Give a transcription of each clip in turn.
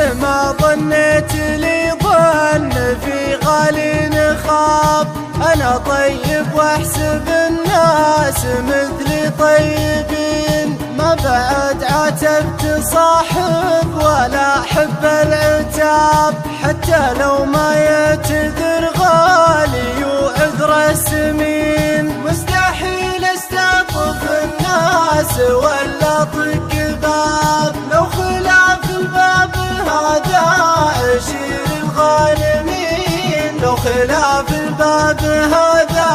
مثل ما ظنيت لي ظن في غالي خاب. أنا طيب واحسب الناس مثلي طيبين، ما بعد عاتبت صاحب ولا أحب العتاب. حتى لو ما يعتذر غالي وعذر السمين، مستحيل استطف الناس ولا طق باب. لو خلاف الباب هذا عشير الغانمين، لو خلاف الباب هذا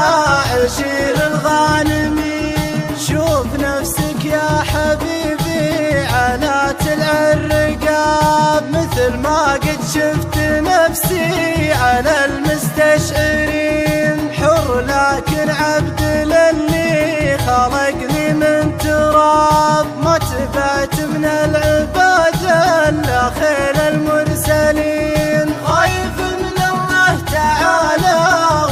عشير الغانمين. شوف نفسك يا حبيبي على تلع الرقاب، مثل ما قد شفت نفسي على المستشعرين. حر لكن عبد للي خلقني من تراب، ما تبعت من العباد الا خير المرسلين. خايف من الله تعالى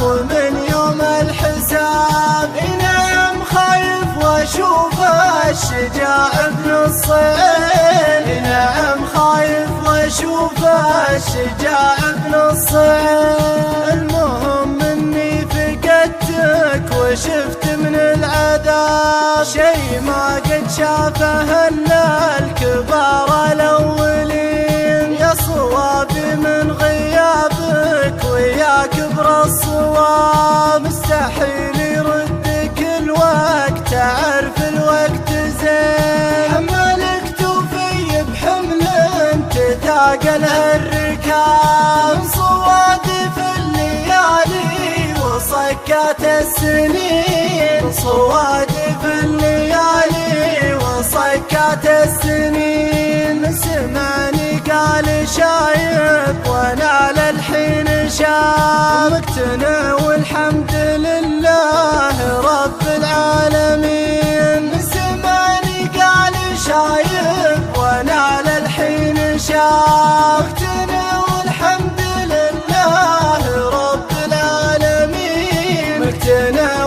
ومن يوم الحساب، نعم خايف واشوف الشجاع ابن الصعيد. نعم خايف واشوف الشجاع ابن الصعيد. المهم اني فقدتك وشفت من العذاب شي ما قد شافه الا الكبار الاولين. يا صوابي من غيابك ويا كبر الصواب، مستحيل يردك الوقت، تعرف الوقت زين. حملك توفي بحمل تثاقلها الركاب، من صوادف الليالي وصكات السنين، من صوادف الليالي وصكات السنين. من سمعني قال شايب وانا على الحين شاب، مقتنع والحمد لله رب العالمين. من سمعني قال شايب وانا على الحين شاب، مقتنع والحمد لله رب العالمين. مقتنع